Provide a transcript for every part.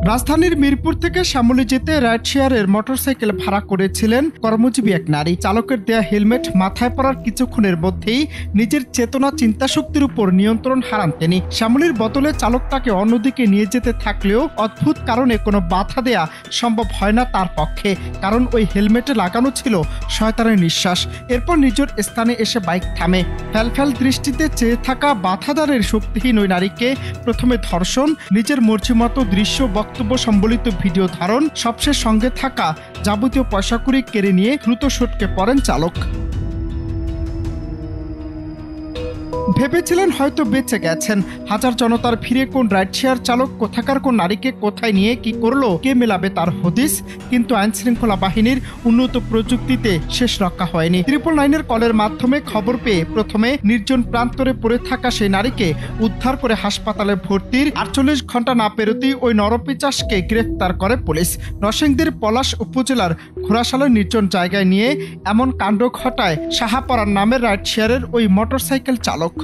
রাজধানীর মিরপুর থেকে শ্যামলী যেতে রাইড শেয়ারের মোটরসাইকেল ভাড়া করেছিলেন কর্মজীবী এক নারী। চালকের দেয়া হেলমেট মাথায় পড়ার কিছুক্ষণের মধ্যেই নিজের চেতনা চিন্তাশক্তির উপর নিয়ন্ত্রণ হারান তিনি। শ্যামলীর বদলে চালক তাকে অন্যদিকে নিয়ে যেতে থাকলেও অদ্ভুত কারণে কোনো বাধা দেয়া সম্ভব হয় না তার পক্ষে, কারণ ওই হেলমেটে লাগানো ছিল শয়তানের নিঃশ্বাস। এরপর নিজের স্থানে এসে বাইক থামে। ফ্যালফ্যাল দৃষ্টিতে চেয়ে থাকা বাধাদারের শক্তিহীন ওই নারীকে প্রথমে ধর্ষণ, নিজের মর্জিমতো দৃশ্য বক্তব্য সম্বলিত ভিডিও ধারণ, সবশেষ সঙ্গে থাকা যাবতীয় পয়সাকড়ি কেড়ে নিয়ে দ্রুত সটকে পড়েন চালক। ভেবেছিলেন হয়তো বেঁচে গেছেন। হাজার জনতার ভিড়ে কোন রাইড শেয়ার চালক কোথাকার কোন নারীকে কোথায় নিয়ে কি করলো কে মেলাবে তার হদিস। কিন্তু আইন শৃঙ্খলা বাহিনীর উন্নত প্রযুক্তিতে শেষ রক্ষা হয়নি। 999-এর কলের মাধ্যমে খবর পেয়ে প্রথমে নির্জন প্রান্তরে পড়ে থাকা সেই নারীকে উদ্ধার করে হাসপাতালে ভর্তির 48 ঘন্টা না পেরোতেই ওই নরপিচাসকে গ্রেফতার করে পুলিশ। নরসিংদীর পলাশ উপজেলার ঘোড়াশালের নির্জন জায়গায় নিয়ে এমন কাণ্ড ঘটায় শাহাপরান নামের রাইড শেয়ারের ওই মোটরসাইকেল চালক।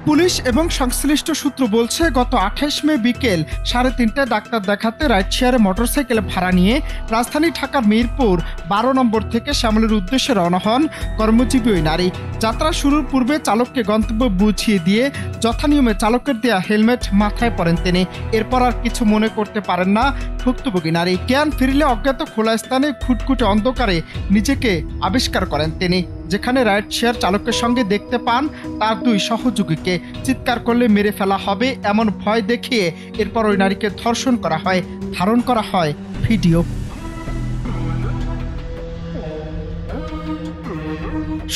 পুলিশ এবং সংশ্লিষ্ট সূত্র বলছে, গত 28 মে বিকেল 3:30টায় ডাক্তার দেখাতে রাইড শেয়ারে মোটরসাইকেল ভাড়া নিয়ে রাজধানী ঢাকার মিরপুর 12 নম্বর থেকে শ্যামলীর উদ্দেশ্যে রওনা হন কর্মজীবী ওই নারী। যাত্রা শুরুর পূর্বে চালককে গন্তব্য বুঝিয়ে দিয়ে যথানিয়মে চালকের দেয়া হেলমেট মাথায় পরেন তিনি। এরপর আর কিছু মনে করতে পারেন না ভুক্তভোগী নারী। জ্ঞান ফিরলে অজ্ঞাত খোলা স্থানে খুটখুটে অন্ধকারে নিজেকে আবিষ্কার করেন তিনি, যেখানে রাইড শেয়ার চালকের সঙ্গে দেখতে পান তার 2 সহযোগীকে। চিৎকার করলে মেরে ফেলা হবে এমন ভয় দেখিয়ে এরপর ওই নারীকে ধর্ষণ করা হয়, ধারণ করা হয় ভিডিও।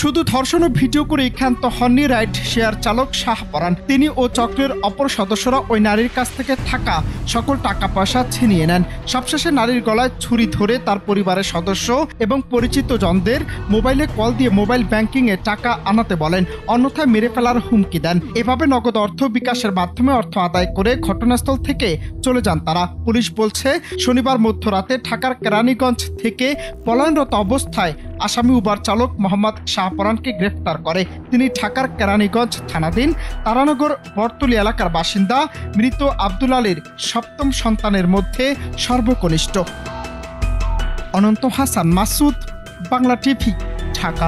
শুধু ধর্ষণ ও ভিডিও করে ক্ষান্ত হননি রাইড শেয়ার চালক শাহপরান। তিনি ও চক্রের অপর সদস্যরা ওই নারীর কাছ থেকে থাকা সকল টাকা পয়সা ছিনিয়ে নেন। সবশেষে নারীর গলায় ছুরি ধরে তার পরিবারের সদস্য এবং পরিচিত জনদের মোবাইলে কল দিয়ে মোবাইল ব্যাংকিংয়ে টাকা আনাতে বলেন, অন্যথায় মেরে ফেলার হুমকি দেন। এভাবে নগদ অর্থ বিকাশের মাধ্যমে অর্থ আদায় করে ঘটনাস্থল থেকে চলে যান তারা। পুলিশ বলছে, শনিবার মধ্যরাতে ঢাকার কেরানীগঞ্জ থেকে পলায়নরত অবস্থায় আসামি উবার চালক মোহাম্মদ শাহপরানকে গ্রেফতার করে। তিনি ঢাকার কেরানীগঞ্জ থানাধীন তারানগর বরতলী এলাকার বাসিন্দা। মৃত আব্দুল আলীর 7ম সন্তানের মধ্যে সর্বকনিষ্ঠ। অনন্ত হাসান মাসুদ, বাংলা টিভি, ঢাকা।